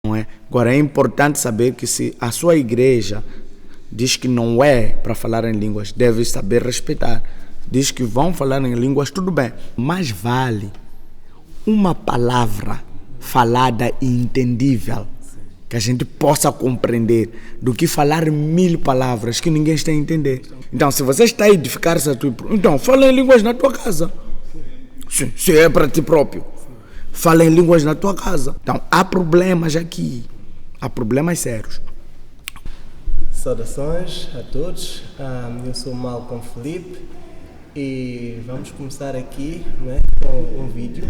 não é? Agora é importante saber que se a sua igreja diz que não é para falar em línguas, deve saber respeitar. Diz que vão falar em línguas, tudo bem. Mais vale uma palavra falada e entendível, que a gente possa compreender, do que falar 1000 palavras que ninguém está a entender. Então, se você está a edificar-se a tua... Então, fala em línguas na tua casa. Se é para ti próprio. Fala em línguas na tua casa. Então, há problemas aqui. Há problemas sérios. Saudações a todos. Eu sou Malcolm Felipe e vamos começar aqui, né, com um vídeo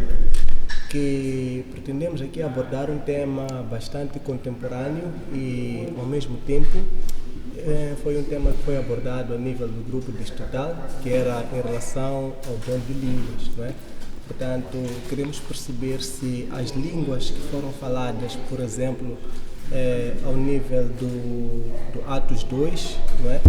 que pretendemos aqui abordar um tema bastante contemporâneo e, ao mesmo tempo, foi um tema que foi abordado a nível do grupo distrital, que era em relação ao dom de línguas, não é? Portanto, queremos perceber se as línguas que foram faladas, por exemplo, ao nível do Atos 2, não é?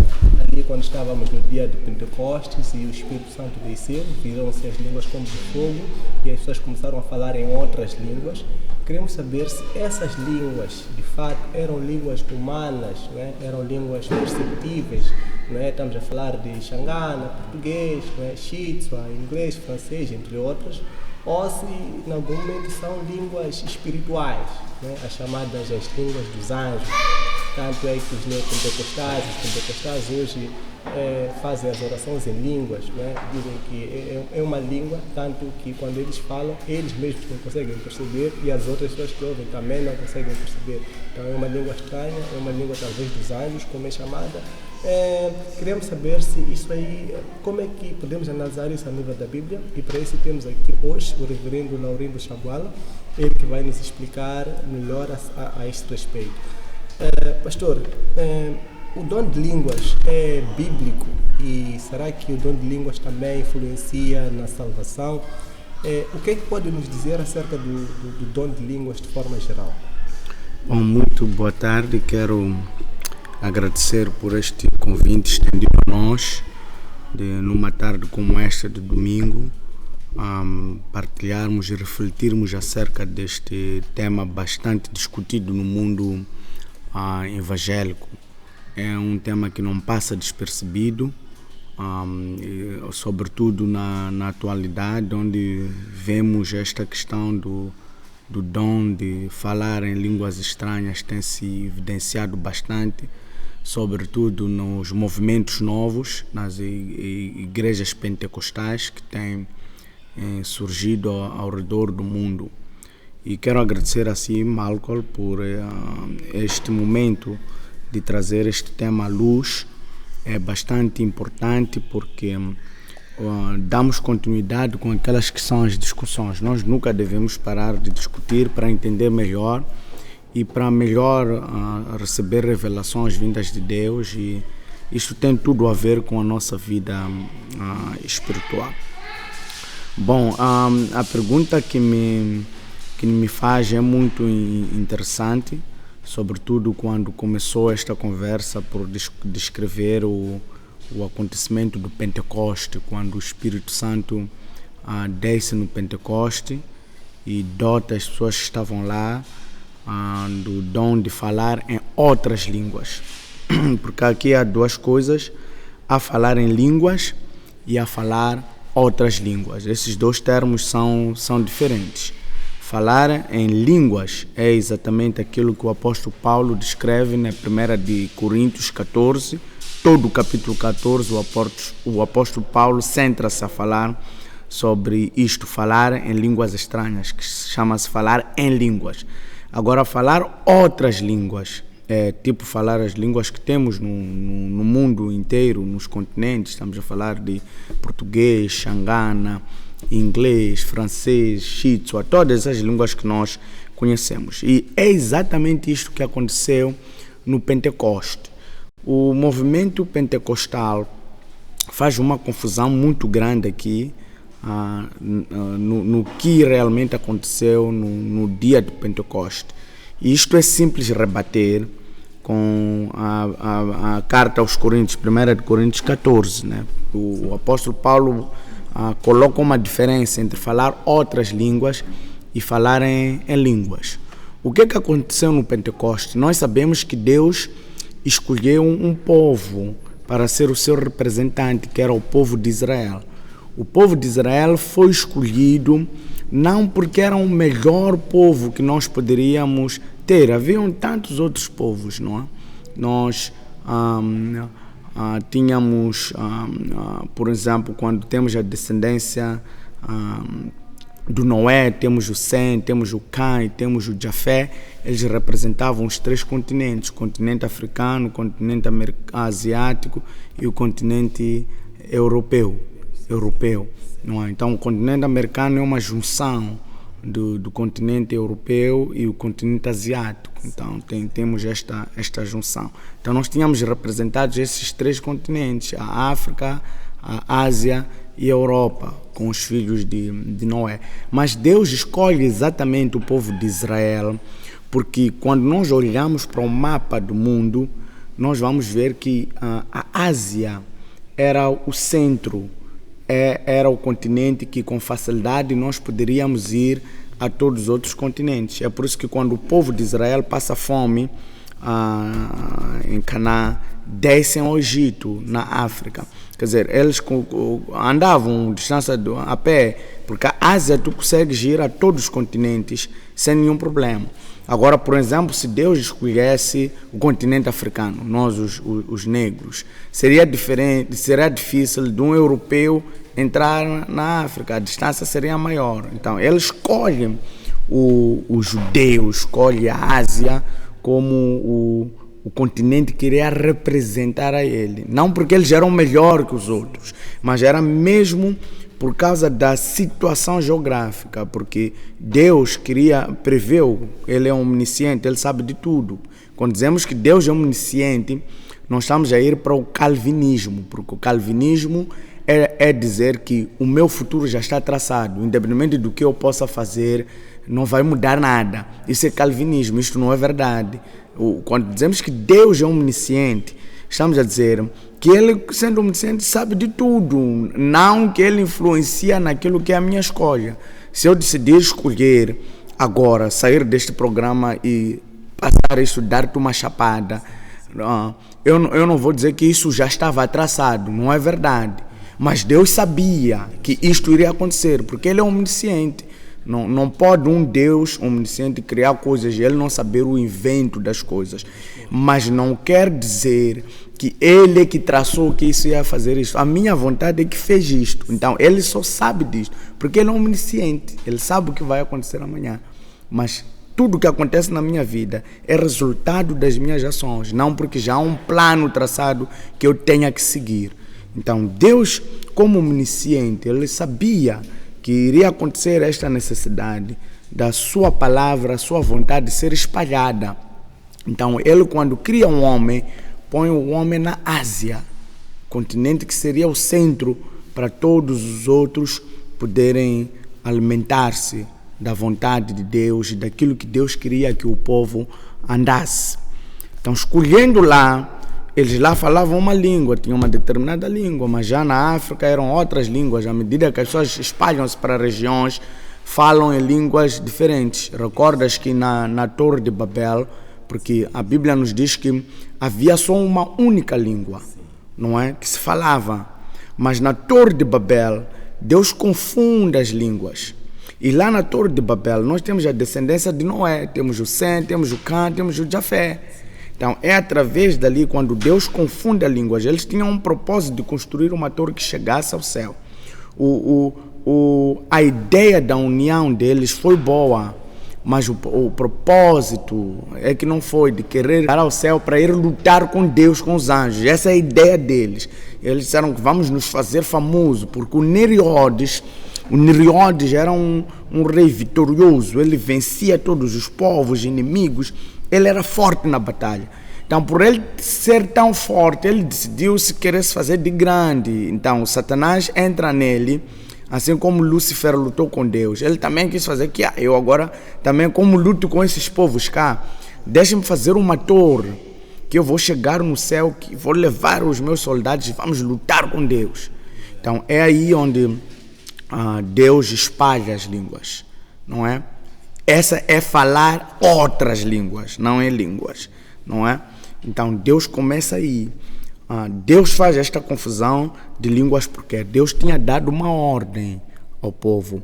Ali quando estávamos no dia de Pentecostes e o Espírito Santo desceu, viram-se as línguas como de fogo e as pessoas começaram a falar em outras línguas. Queremos saber se essas línguas, de fato, eram línguas humanas, não é? Eram línguas perceptíveis, não é? Estamos a falar de Xangana, português, não é? Xitsua, inglês, francês, entre outras, ou se em algum momento são línguas espirituais, né? As chamadas as línguas dos anjos. Tanto é que os pentecostais hoje fazem as orações em línguas, né? Dizem que é uma língua, tanto que quando eles falam, eles mesmos não conseguem perceber e as outras pessoas que ouvem também não conseguem perceber. Então é uma língua estranha, é uma língua talvez dos anjos, como é chamada. Queremos saber se isso aí, como é que podemos analisar isso a nível da Bíblia, e para isso temos aqui hoje o reverendo Laurindo Chaguala, ele que vai nos explicar melhor a este respeito. Pastor, o dom de línguas é bíblico e será que o dom de línguas também influencia na salvação? O que é que pode nos dizer acerca do dom de línguas de forma geral? Bom, muito boa tarde, quero agradecer por este convite estendido a nós, numa tarde como esta de domingo, partilharmos e refletirmos acerca deste tema bastante discutido no mundo evangélico. É um tema que não passa despercebido, sobretudo na atualidade, onde vemos esta questão do dom de falar em línguas estranhas tem se evidenciado bastante, sobretudo nos movimentos novos, nas igrejas pentecostais que têm surgido ao redor do mundo. E quero agradecer assim Malcolm por este momento de trazer este tema à luz. É bastante importante porque damos continuidade com aquelas que são as discussões. Nós nunca devemos parar de discutir para entender melhor e para melhor receber revelações vindas de Deus, e isso tem tudo a ver com a nossa vida espiritual. Bom, a pergunta que me faz é muito interessante, sobretudo quando começou esta conversa por descrever o acontecimento do Pentecoste, quando o Espírito Santo desce no Pentecoste e dota as pessoas que estavam lá do dom de falar em outras línguas. Porque aqui há duas coisas: a falar em línguas e a falar outras línguas. Esses dois termos são diferentes. Falar em línguas é exatamente aquilo que o apóstolo Paulo descreve na 1 de Coríntios 14. Todo o capítulo 14, o apóstolo Paulo centra-se a falar sobre isto, falar em línguas estranhas, que chama-se falar em línguas. Agora, falar outras línguas, tipo falar as línguas que temos no mundo inteiro, nos continentes. Estamos a falar de português, Xangana, inglês, francês, Xitsua, todas as línguas que nós conhecemos. E é exatamente isto que aconteceu no Pentecoste. O movimento pentecostal faz uma confusão muito grande aqui no que realmente aconteceu no dia de Pentecoste. E isto é simples rebater com a carta aos Coríntios, 1 de Coríntios 14, né? O apóstolo Paulo coloca uma diferença entre falar outras línguas e falar em línguas. O que aconteceu no Pentecoste? Nós sabemos que Deus escolheu um povo para ser o seu representante, que era o povo de Israel. O povo de Israel foi escolhido não porque era o melhor povo que nós poderíamos ter. Haviam tantos outros povos, não é? Nós tínhamos, por exemplo, quando temos a descendência do Noé, temos o Sem, temos o Cã e temos o Jafé. Eles representavam os 3 continentes: o continente africano, o continente asiático e o continente europeu. Não é? Então, o continente americano é uma junção do continente europeu e o continente asiático. Então, temos esta junção. Então, nós tínhamos representados esses 3 continentes: a África, a Ásia e a Europa, com os filhos de Noé. Mas Deus escolhe exatamente o povo de Israel, porque quando nós olhamos para o mapa do mundo, nós vamos ver que a Ásia era o centro, era o continente que com facilidade nós poderíamos ir a todos os outros continentes. É por isso que quando o povo de Israel passa fome em Canaã, descem ao Egito, na África. Quer dizer, eles andavam distância a pé, porque a Ásia tu consegues ir a todos os continentes sem nenhum problema. Agora, por exemplo, se Deus escolhesse o continente africano, nós os negros, seria difícil de um europeu entrar na África, a distância seria maior. Então, ele escolhe o judeu, escolhe a Ásia como o continente que iria representar a ele. Não porque eles eram melhor que os outros, mas era mesmo por causa da situação geográfica, porque Deus preveu, ele é omnisciente, ele sabe de tudo. Quando dizemos que Deus é omnisciente, nós estamos a ir para o calvinismo, porque o calvinismo é dizer que o meu futuro já está traçado, independente do que eu possa fazer, não vai mudar nada. Isso é calvinismo, isto não é verdade. Quando dizemos que Deus é omnisciente, estamos a dizer que ele, sendo omnisciente, sabe de tudo, não que ele influencia naquilo que é a minha escolha. Se eu decidir escolher agora, sair deste programa e passar a estudar-te uma chapada, eu não vou dizer que isso já estava traçado, não é verdade. Mas Deus sabia que isto iria acontecer, porque ele é omnisciente. Não pode um Deus omnisciente criar coisas e ele não saber o invento das coisas. Mas não quer dizer que ele é que traçou que isso ia fazer isso. A minha vontade é que fez isto. Então, ele só sabe disto, porque ele é omnisciente. Ele sabe o que vai acontecer amanhã. Mas tudo que acontece na minha vida é resultado das minhas ações, não porque já há um plano traçado que eu tenha que seguir. Então, Deus, como omnisciente, ele sabia que iria acontecer esta necessidade da sua palavra, a sua vontade ser espalhada. Então, ele, quando cria um homem, põe o homem na Ásia, continente que seria o centro para todos os outros poderem alimentar-se da vontade de Deus e daquilo que Deus queria que o povo andasse. Então, escolhendo lá, eles lá falavam uma língua, tinham uma determinada língua, mas já na África eram outras línguas. À medida que as pessoas espalham-se para regiões, falam em línguas diferentes. Recordas que na Torre de Babel, porque a Bíblia nos diz que havia só uma única língua, não é? Que se falava. Mas na Torre de Babel, Deus confunde as línguas. E lá na Torre de Babel, nós temos a descendência de Noé, temos o Sem, temos o Cã, temos o Jafé. Então, é através dali, quando Deus confunde as línguas, eles tinham um propósito de construir uma torre que chegasse ao céu. A ideia da união deles foi boa, mas o propósito é que não foi de querer ir ao céu para ir lutar com Deus, com os anjos. Essa é a ideia deles. Eles disseram que vamos nos fazer famosos, porque o Nereodes era um rei vitorioso, ele vencia todos os povos inimigos. Ele era forte na batalha. Então, por ele ser tão forte, ele decidiu se querer se fazer de grande. Então, Satanás entra nele, assim como Lúcifer lutou com Deus. Ele também quis fazer que eu agora também, como luto com esses povos cá, deixem-me fazer uma torre, que eu vou chegar no céu, que vou levar os meus soldados e vamos lutar com Deus. Então, é aí onde Deus espalha as línguas, não é? Essa é falar outras línguas, não é línguas, não é? Então Deus começa aí. Deus faz esta confusão de línguas porque Deus tinha dado uma ordem ao povo.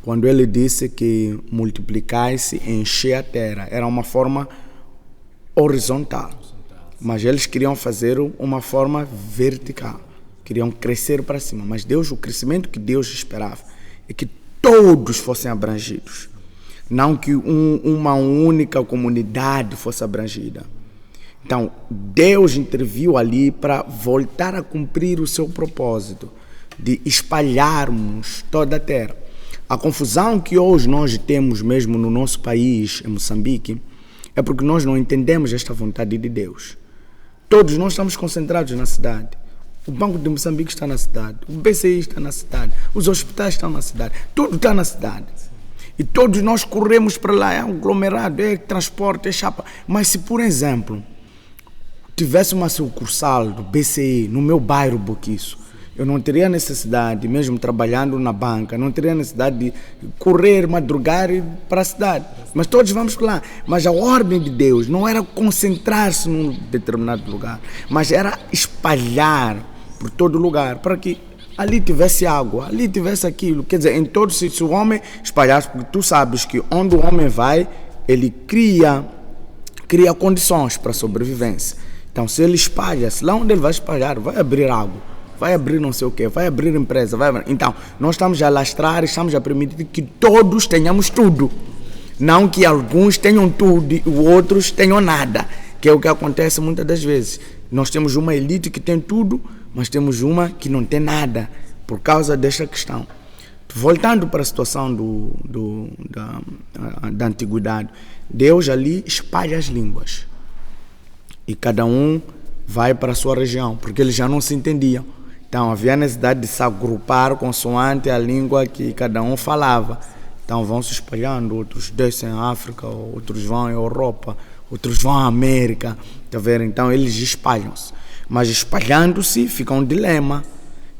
Quando ele disse que multiplicai-se e encher a terra, era uma forma horizontal, mas eles queriam fazer uma forma vertical, queriam crescer para cima, mas Deus, o crescimento que Deus esperava é que todos fossem abrangidos, não que uma única comunidade fosse abrangida. Então Deus interviu ali para voltar a cumprir o seu propósito de espalharmos toda a terra. A confusão que hoje nós temos mesmo no nosso país, em Moçambique, é porque nós não entendemos esta vontade de Deus. Todos nós estamos concentrados na cidade. O Banco de Moçambique está na cidade, o BCI está na cidade, os hospitais estão na cidade, tudo está na cidade. E todos nós corremos para lá, é um aglomerado, é transporte, é chapa. Mas se, por exemplo, tivesse uma sucursal do BCI no meu bairro Boquiço, eu não teria necessidade, mesmo trabalhando na banca, não teria necessidade de correr, madrugar e ir para a cidade. Mas todos vamos para lá. Mas a ordem de Deus não era concentrar-se num determinado lugar, mas era espalhar por todo lugar, para que ali tivesse água, ali tivesse aquilo. Quer dizer, em todo se o homem espalhasse, porque tu sabes que onde o homem vai, ele cria condições para a sobrevivência. Então, se ele espalha-se, lá onde ele vai espalhar, vai abrir água, vai abrir não sei o quê, vai abrir empresa, vai abrir. Então, nós estamos a lastrar, estamos a permitir que todos tenhamos tudo. Não que alguns tenham tudo e outros tenham nada, que é o que acontece muitas das vezes. Nós temos uma elite que tem tudo, mas temos uma que não tem nada, por causa desta questão. Voltando para a situação da antiguidade, Deus ali espalha as línguas. E cada um vai para a sua região, porque eles já não se entendiam. Então havia necessidade de se agrupar consoante a língua que cada um falava. Então vão se espalhando, outros descem à África, outros vão à Europa, outros vão à América. Tá vendo? Então eles espalham-se. Mas espalhando-se fica um dilema.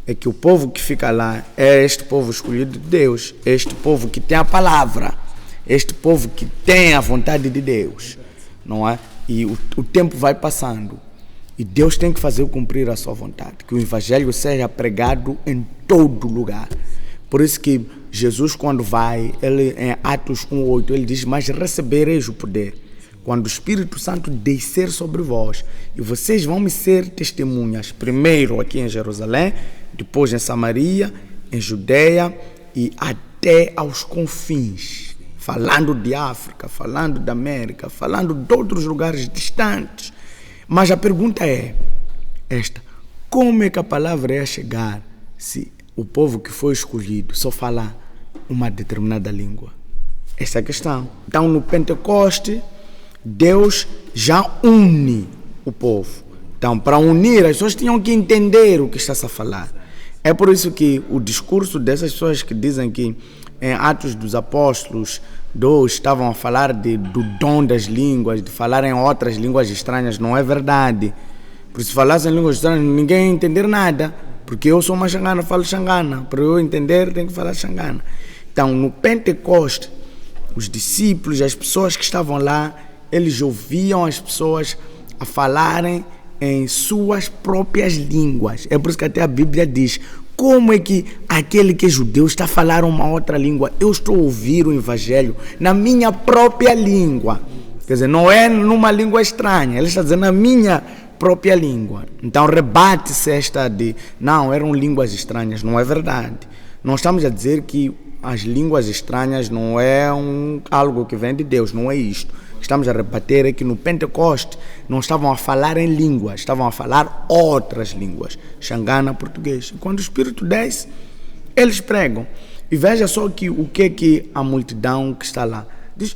É que o povo que fica lá é este povo escolhido de Deus, este povo que tem a palavra, este povo que tem a vontade de Deus, não é? E o tempo vai passando. E Deus tem que fazer cumprir a sua vontade, que o evangelho seja pregado em todo lugar. Por isso que Jesus, quando vai, ele, em Atos 1:8, ele diz: mas recebereis o poder quando o Espírito Santo descer sobre vós, e vocês vão me ser testemunhas, primeiro aqui em Jerusalém, depois em Samaria, em Judeia e até aos confins, falando de África, falando da América, falando de outros lugares distantes. Mas a pergunta é esta: como é que a palavra ia chegar se o povo que foi escolhido só falar uma determinada língua? Essa é a questão. Então, no Pentecoste, Deus já une o povo. Então, para unir, as pessoas tinham que entender o que está-se a falar. É por isso que o discurso dessas pessoas que dizem que em Atos dos Apóstolos 2 estavam a falar do dom das línguas, de falar em outras línguas estranhas, não é verdade. Porque se falassem em línguas estranhas, ninguém ia entender nada. Porque eu sou uma xangana, falo xangana. Para eu entender, tenho que falar xangana. Então, no Pentecoste, os discípulos, as pessoas que estavam lá, eles ouviam as pessoas a falarem em suas próprias línguas. É por isso que até a Bíblia diz: como é que aquele que é judeu está a falar uma outra língua? Eu estou a ouvir o evangelho na minha própria língua. Quer dizer, não é numa língua estranha, ele está dizendo na minha própria língua. Então rebate-se esta de não, eram línguas estranhas. Não é verdade. Nós estamos a dizer que as línguas estranhas não é algo que vem de Deus, não é isto. Estamos a rebater é que no Pentecoste não estavam a falar em línguas, estavam a falar outras línguas, xangana, português. E quando o Espírito desce, eles pregam. E veja só o que a multidão que está lá diz: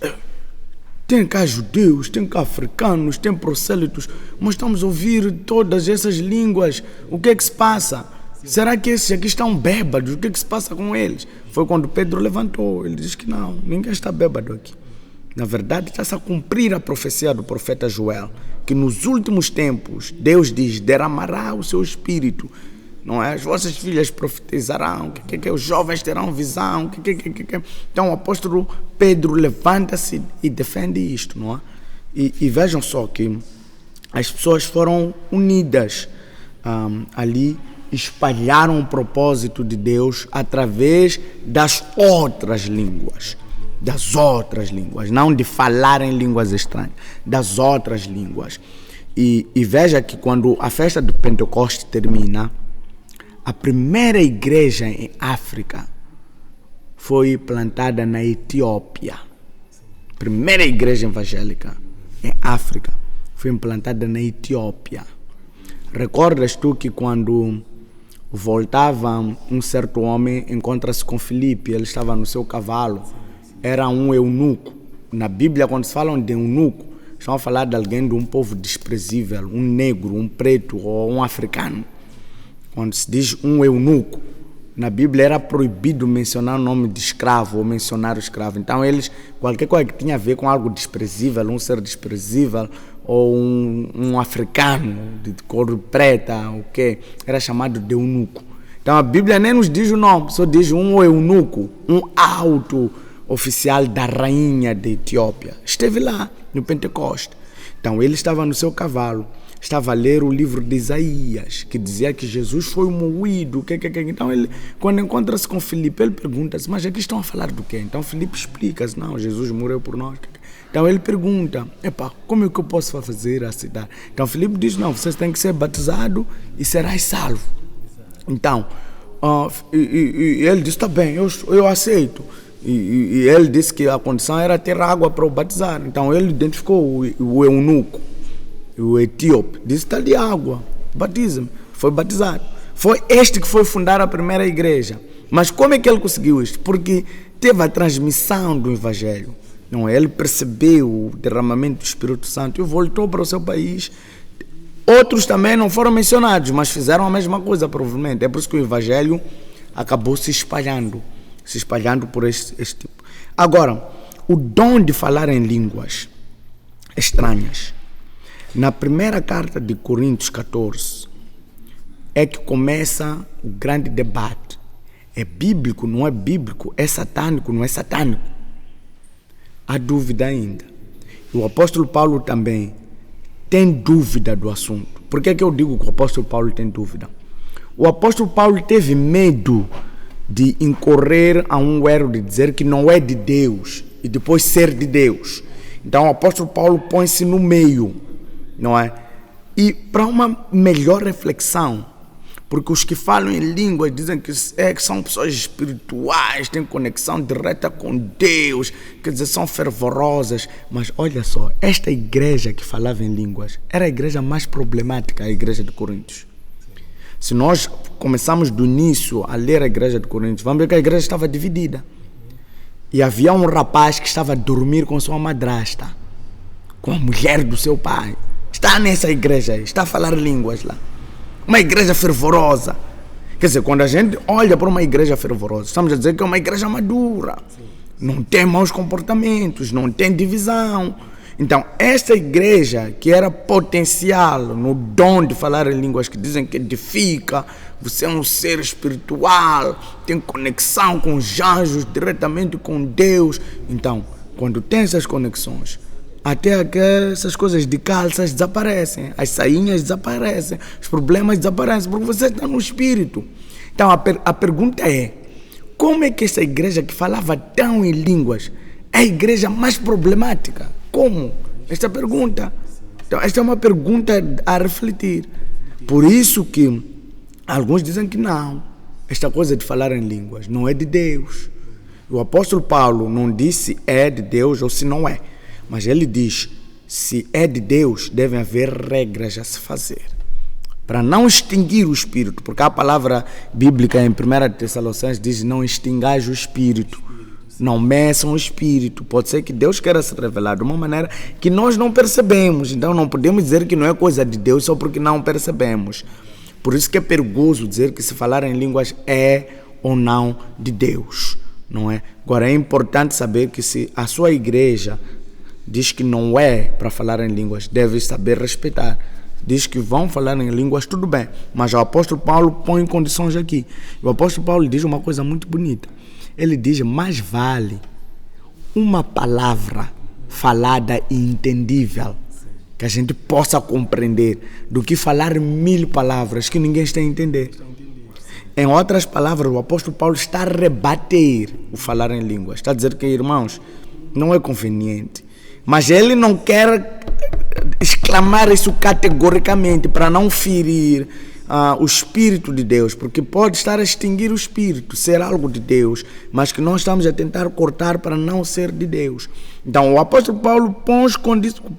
tem cá judeus, tem cá africanos, tem prosélitos, mas estamos a ouvir todas essas línguas. O que é que se passa? Será que esses aqui estão bêbados? O que é que se passa com eles? Foi quando Pedro levantou. Ele disse que não, ninguém está bêbado aqui. Na verdade, está-se a cumprir a profecia do profeta Joel, que nos últimos tempos, Deus diz: derramará o seu espírito não é? As vossas filhas profetizarão, que os jovens terão visão, Então o apóstolo Pedro levanta-se e defende isto, não é? E vejam só que as pessoas foram unidas ali, espalharam o propósito de Deus através das outras línguas, não de falar em línguas estranhas, das outras línguas. E veja que quando a festa do Pentecostes termina, a primeira igreja em África foi plantada na Etiópia. A primeira igreja evangélica em África foi implantada na Etiópia. Recordas tu que quando voltava um certo homem, encontra-se com Filipe, ele estava no seu cavalo, era um eunuco. Na Bíblia, quando se falam de eunuco, estão a falar de alguém de um povo desprezível, um negro, um preto ou um africano. Quando se diz um eunuco, na Bíblia era proibido mencionar o nome de escravo ou mencionar o escravo. Então qualquer coisa que tinha a ver com algo desprezível, um ser desprezível ou um africano de cor preta, era chamado de eunuco. Então a Bíblia nem nos diz o nome, só diz um eunuco, um alto oficial da rainha da Etiópia. Esteve lá no Pentecostes. Então ele estava no seu cavalo, estava a ler o livro de Isaías, que dizia que Jesus foi moído. Então ele, quando encontra-se com Filipe, ele pergunta-se, mas aqui estão a falar do quê? Então Filipe explica-se, não, Jesus morreu por nós. Então ele pergunta, como é que eu posso fazer a cidade? Então Filipe diz, não, vocês têm que ser batizados e serás salvo. Então, ele disse, tá bem, eu aceito. E ele disse que a condição era ter água para o batizar. Então ele identificou o eunuco, o etíope, disse, está de água, batiza-me. Foi batizado. Foi este que foi fundar a primeira igreja. Mas como é que ele conseguiu isto? Porque teve a transmissão do evangelho. Não, ele percebeu o derramamento do Espírito Santo e voltou para o seu país. Outros também não foram mencionados, mas fizeram a mesma coisa, provavelmente. É por isso que o evangelho acabou se espalhando por este tipo. Agora, o dom de falar em línguas estranhas. Na primeira carta de Coríntios 14, é que começa o grande debate. É bíblico, não é bíblico? É satânico, não é satânico? Há dúvida ainda. O apóstolo Paulo também tem dúvida do assunto. Por que eu digo que o apóstolo Paulo tem dúvida? O apóstolo Paulo teve medo de incorrer a um erro de dizer que não é de Deus e depois ser de Deus. Então o apóstolo Paulo põe-se no meio, não é? E para uma melhor reflexão, porque os que falam em línguas dizem que são pessoas espirituais, têm conexão direta com Deus, quer dizer, são fervorosas. Mas olha só, esta igreja que falava em línguas era a igreja mais problemática, a igreja de Coríntios. Se nós começarmos do início a ler a igreja de Coríntios, vamos ver que a igreja estava dividida. E havia um rapaz que estava a dormir com sua madrasta, com a mulher do seu pai. Está nessa igreja aí, está a falar línguas lá. Uma igreja fervorosa. Quer dizer, quando a gente olha para uma igreja fervorosa, estamos a dizer que é uma igreja madura. Não tem maus comportamentos, não tem divisão. Então, esta igreja que era potencial no dom de falar em línguas, que dizem que edifica, você é um ser espiritual, tem conexão com os anjos, diretamente com Deus. Então, quando tem essas conexões, até essas coisas de calças desaparecem, as sainhas desaparecem, os problemas desaparecem, porque você está no espírito. Então, a pergunta é, como é que essa igreja que falava tão em línguas é a igreja mais problemática? Como? Esta pergunta. Então, esta é uma pergunta a refletir. Por isso que alguns dizem que não. Esta coisa de falar em línguas não é de Deus. O apóstolo Paulo não disse é de Deus ou se não é. Mas ele diz, se é de Deus, devem haver regras a se fazer. Para não extinguir o espírito. Porque a palavra bíblica em 1 Tessalonicenses diz, não extingais o espírito. Não meçam o espírito. Pode ser que Deus queira se revelar de uma maneira que nós não percebemos. Então não podemos dizer que não é coisa de Deus só porque não percebemos. Por isso que é perigoso dizer que se falar em línguas é ou não de Deus, não é? Agora é importante saber que se a sua igreja diz que não é para falar em línguas, deve saber respeitar. diz que vão falar em línguas, tudo bem. Mas o apóstolo Paulo põe condições aqui. O apóstolo Paulo diz uma coisa muito bonita. Ele diz, mais vale uma palavra falada e entendível, que a gente possa compreender, do que falar 1000 palavras que ninguém está a entender. Em outras palavras, o apóstolo Paulo está a rebater o falar em línguas. Está a dizer que, irmãos, não é conveniente. Mas ele não quer exclamar isso categoricamente para não ferir o Espírito de Deus, porque pode estar a extinguir o Espírito, ser algo de Deus, mas que nós estamos a tentar cortar para não ser de Deus. Então o apóstolo Paulo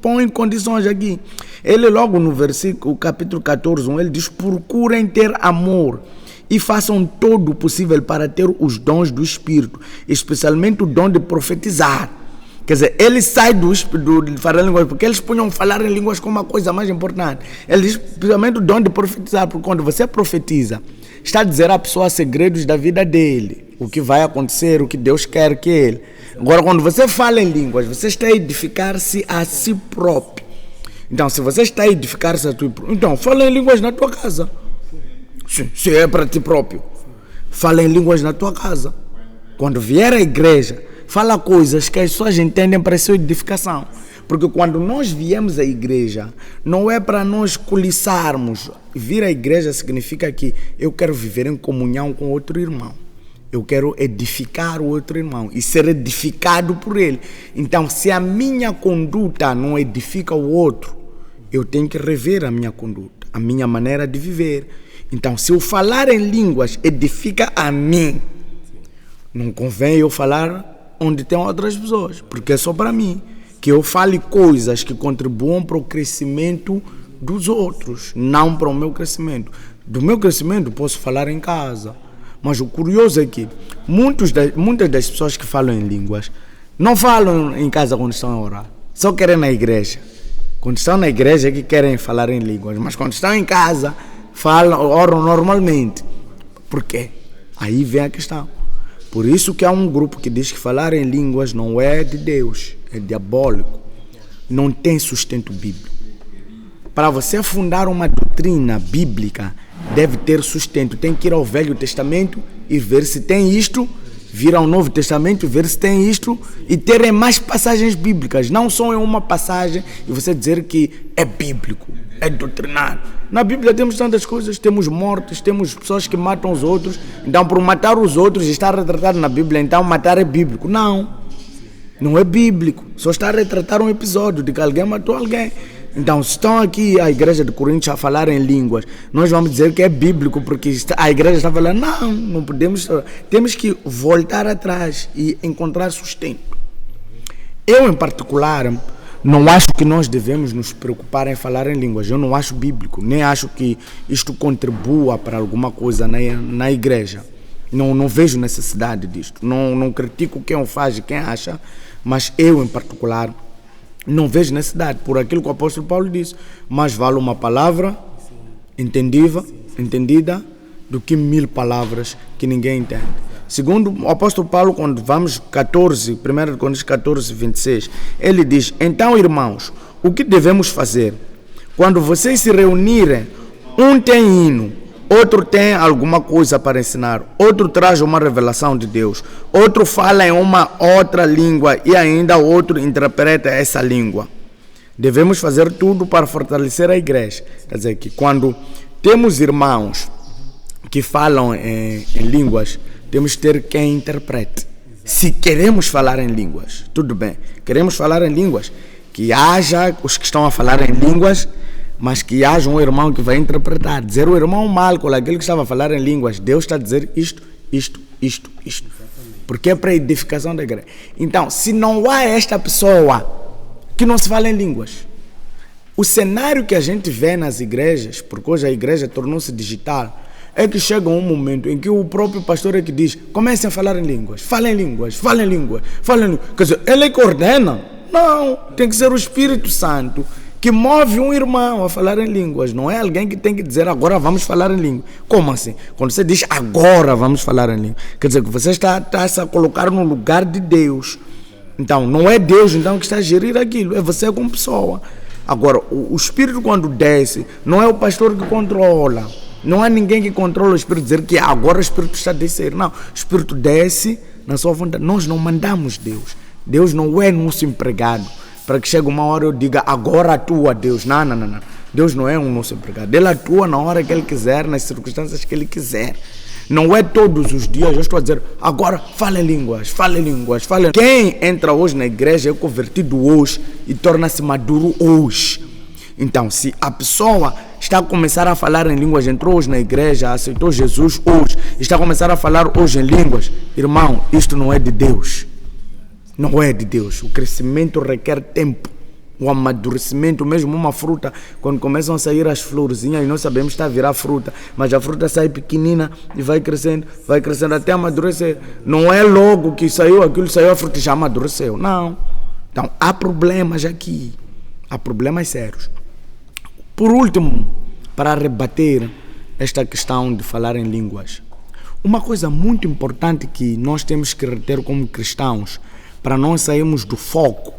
põe condições aqui. Ele logo no versículo, capítulo 14, ele diz, procurem ter amor e façam todo o possível para ter os dons do Espírito, especialmente o dom de profetizar. Quer dizer, ele sai do falar em línguas, porque eles punham falar em línguas como a coisa mais importante. Ele diz, principalmente o dom de profetizar, porque quando você profetiza, está a dizer à pessoa segredos da vida dele, o que vai acontecer, o que Deus quer que ele. Agora, quando você fala em línguas, você está a edificar-se a si próprio. Então, se você está a edificar-se a si próprio, então, fala em línguas na tua casa. Se é para ti próprio, fala em línguas na tua casa. Quando vier à igreja, fala coisas que as pessoas entendem para a sua edificação. Porque quando nós viemos à igreja, não é para nós coliçarmos. Vir à igreja significa que eu quero viver em comunhão com outro irmão. Eu quero edificar o outro irmão e ser edificado por ele. Então, se a minha conduta não edifica o outro, eu tenho que rever a minha conduta, a minha maneira de viver. Então, se eu falar em línguas edifica a mim, não convém eu falar onde tem outras pessoas, porque é só para mim. Que eu fale coisas que contribuam para o crescimento dos outros, não para o meu crescimento. Do meu crescimento posso falar em casa. Mas o curioso é que muitas das pessoas que falam em línguas não falam em casa quando estão a orar. Só querem na igreja. Quando estão na igreja é que querem falar em línguas. Mas quando estão em casa, oram normalmente. Por quê? Aí vem a questão. Por isso que há um grupo que diz que falar em línguas não é de Deus, é diabólico. Não tem sustento bíblico. Para você fundar uma doutrina bíblica, deve ter sustento. Tem que ir ao Velho Testamento e ver se tem isto, vir ao Novo Testamento e ver se tem isto, e terem mais passagens bíblicas. Não só em uma passagem e você dizer que é bíblico, é doutrinário. Na Bíblia temos tantas coisas, temos mortes, temos pessoas que matam os outros. Então, por matar os outros, está retratado na Bíblia, então matar é bíblico. Não é bíblico. Só está a retratar um episódio de que alguém matou alguém. Então, se estão aqui a igreja de Coríntios a falar em línguas, nós vamos dizer que é bíblico, porque a igreja está falando, não podemos. Temos que voltar atrás e encontrar sustento. Eu, em particular, não acho que nós devemos nos preocupar em falar em línguas. Eu não acho bíblico, nem acho que isto contribua para alguma coisa na igreja. Não vejo necessidade disto. Não critico quem o faz e quem acha, mas eu, em particular, não vejo necessidade, por aquilo que o apóstolo Paulo disse. Mais vale uma palavra entendida do que 1000 palavras que ninguém entende. Segundo o apóstolo Paulo, quando vamos 1 Coríntios 14, 26, ele diz, então irmãos, o que devemos fazer? Quando vocês se reunirem, um tem hino, outro tem alguma coisa para ensinar, outro traz uma revelação de Deus, outro fala em uma outra língua e ainda outro interpreta essa língua. Devemos fazer tudo para fortalecer a igreja. Quer dizer que quando temos irmãos que falam em línguas, temos que ter quem interprete. Se queremos falar em línguas, tudo bem, queremos falar em línguas, que haja os que estão a falar em línguas, mas que haja um irmão que vai interpretar, dizer o irmão Malcolm, aquele que estava a falar em línguas, Deus está a dizer isto, porque é para a edificação da igreja. Então, se não há esta pessoa que não se fala em línguas, o cenário que a gente vê nas igrejas, porque hoje a igreja tornou-se digital, é que chega um momento em que o próprio pastor é que diz, comecem a falar em línguas, falem em línguas. Quer dizer, ele que ordena? Não, tem que ser o Espírito Santo que move um irmão a falar em línguas. Não é alguém que tem que dizer, agora vamos falar em língua. Como assim? Quando você diz, agora vamos falar em língua, quer dizer que você está a colocar no lugar de Deus. Então, não é Deus então que está a gerir aquilo, é você como pessoa. Agora, o Espírito quando desce, não é o pastor que controla. Não há ninguém que controla o Espírito, dizer que agora o Espírito está a descer. Não, o Espírito desce na sua vontade. Nós não mandamos Deus. Deus não é nosso empregado. Para que chegue uma hora eu diga, agora atua Deus. Não. Deus não é um nosso empregado. Ele atua na hora que Ele quiser, nas circunstâncias que Ele quiser. Não é todos os dias, eu estou a dizer, agora fale línguas. Quem entra hoje na igreja é convertido hoje e torna-se maduro hoje. Então, se a pessoa está a começar a falar em línguas, entrou hoje na igreja, aceitou Jesus hoje, está a começar a falar hoje em línguas, irmão, isto não é de Deus. Não é de Deus. O crescimento requer tempo. O amadurecimento, mesmo uma fruta, quando começam a sair as florzinhas, nós sabemos que está a virar fruta, mas a fruta sai pequenina e vai crescendo até amadurecer. Não é logo que saiu aquilo, saiu a fruta e já amadureceu. Não. Então, há problemas aqui. Há problemas sérios. Por último, para rebater esta questão de falar em línguas, uma coisa muito importante que nós temos que reter como cristãos, para não sairmos do foco,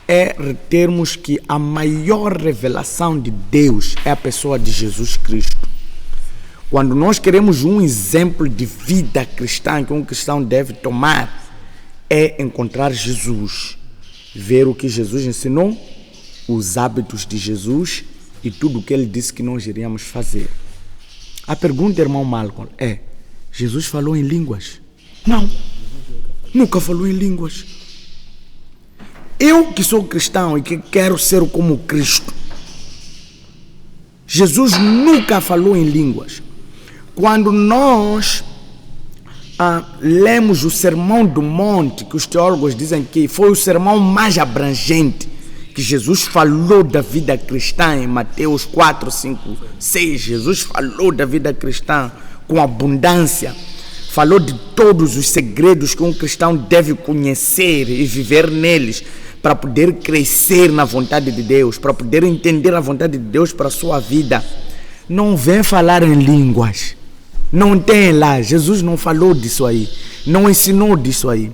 é retermos que a maior revelação de Deus é a pessoa de Jesus Cristo. Quando nós queremos um exemplo de vida cristã que um cristão deve tomar, é encontrar Jesus, ver o que Jesus ensinou, os hábitos de Jesus e tudo o que Ele disse que nós iríamos fazer. A pergunta, irmão Malcolm, é: Jesus falou em línguas? Não, nunca falou em línguas. Eu que sou cristão e que quero ser como Cristo, Jesus nunca falou em línguas. Quando nós lemos o Sermão do Monte, que os teólogos dizem que foi o sermão mais abrangente, que Jesus falou da vida cristã em Mateus 4, 5, 6, Jesus falou da vida cristã com abundância, falou de todos os segredos que um cristão deve conhecer e viver neles, para poder crescer na vontade de Deus, para poder entender a vontade de Deus para a sua vida. Não vem falar em línguas. Não tem lá. Jesus não falou disso aí. Não ensinou disso aí.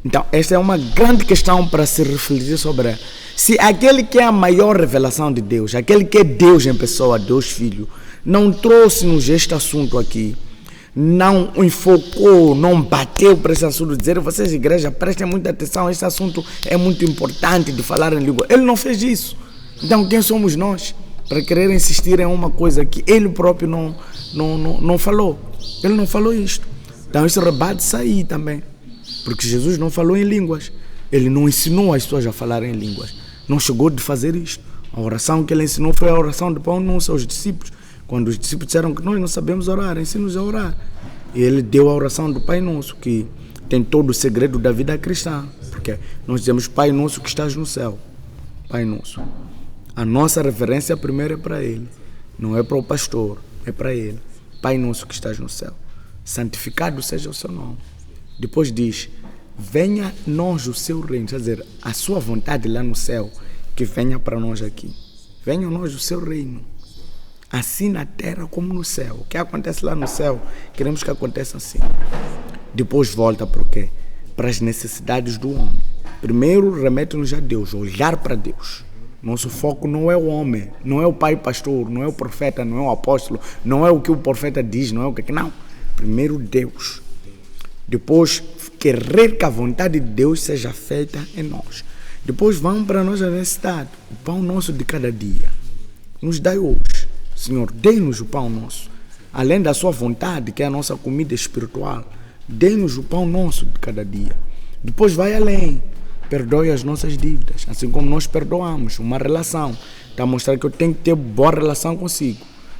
Então, esta é uma grande questão para se refletir sobre. Se aquele que é a maior revelação de Deus, aquele que é Deus em pessoa, Deus Filho, não trouxe-nos este assunto aqui, não enfocou, não bateu para esse assunto, dizer, vocês igreja, prestem muita atenção, esse assunto é muito importante de falar em língua. Ele não fez isso. Então quem somos nós para querer insistir em uma coisa que ele próprio não falou? Ele não falou isto. Então isso rebate-se aí também, porque Jesus não falou em línguas. Ele não ensinou as pessoas a falar em línguas. Não chegou de fazer isto. A oração que ele ensinou foi a oração de Pão Nosso aos discípulos. Quando os discípulos disseram que nós não sabemos orar, ensina-nos a orar. E ele deu a oração do Pai Nosso, que tem todo o segredo da vida cristã. Porque nós dizemos, Pai Nosso que estás no céu. Pai Nosso. A nossa reverência primeiro é para Ele. Não é para o pastor, é para Ele. Pai Nosso que estás no céu. Santificado seja o seu nome. Depois diz, venha a nós o seu reino. Quer dizer, a sua vontade lá no céu, que venha para nós aqui. Venha a nós o seu reino. Assim na terra como no céu. O que acontece lá no céu, queremos que aconteça assim. Depois volta para o quê? Para as necessidades do homem. Primeiro remete-nos a Deus, olhar para Deus. Nosso foco não é o homem, não é o pai pastor, não é o profeta, não é o apóstolo, não é o que o profeta diz, não é o que... Não. Primeiro Deus. Depois querer que a vontade de Deus seja feita em nós. Depois vamos para a nossa necessidade. O pão nosso de cada dia. Nos dai hoje. Senhor, dê-nos o pão nosso. Além da sua vontade, que é a nossa comida espiritual, dê-nos o pão nosso de cada dia. Depois vai além. Perdoe as nossas dívidas, assim como nós perdoamos. Uma relação. Está a mostrar que eu tenho que ter boa relação consigo.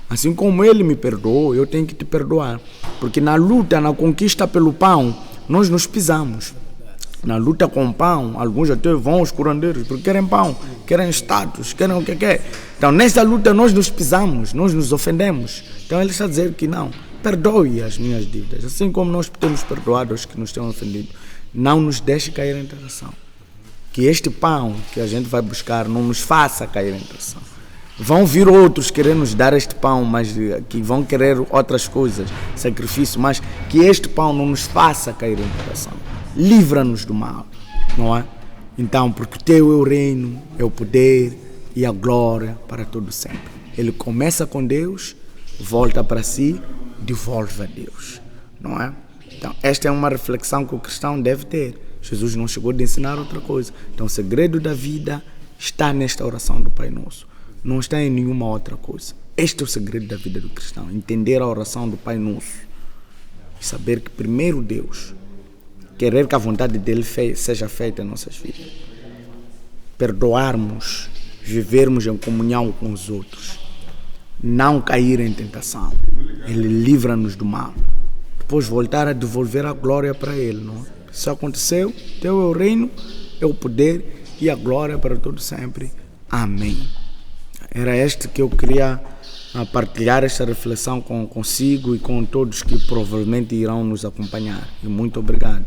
Assim como Ele me perdoou, eu tenho que te perdoar. Porque na luta, na conquista pelo pão, nós nos pisamos. Na luta com o pão, alguns até vão aos curandeiros, porque querem pão, querem status, querem o que quer. Então, nessa luta, nós nos pisamos, nós nos ofendemos. Então, Ele está a dizer que não, perdoe as minhas dívidas. Assim como nós temos perdoado os que nos têm ofendido, não nos deixe cair em tentação. Que este pão que a gente vai buscar não nos faça cair em tentação. Vão vir outros querer nos dar este pão, mas que vão querer outras coisas, sacrifício, mas que este pão não nos faça cair em tentação. Livra-nos do mal, não é? Então, porque teu é o reino, é o poder, e a glória para todo sempre. Ele começa com Deus, volta para si, devolve a Deus, não é? Então, esta é uma reflexão que o cristão deve ter. Jesus não chegou a ensinar outra coisa. Então, o segredo da vida está nesta oração do Pai Nosso. Não está em nenhuma outra coisa. Este é o segredo da vida do cristão. Entender a oração do Pai Nosso. E saber que primeiro Deus, querer que a vontade dele seja feita em nossas vidas. Perdoarmos, vivermos em comunhão com os outros. Não cair em tentação. Ele livra-nos do mal. Depois voltar a devolver a glória para Ele. Não? Isso aconteceu. Teu é o reino, é o poder e a glória para todo sempre. Amém. Era este que eu queria partilhar, esta reflexão consigo e com todos que provavelmente irão nos acompanhar. E muito obrigado.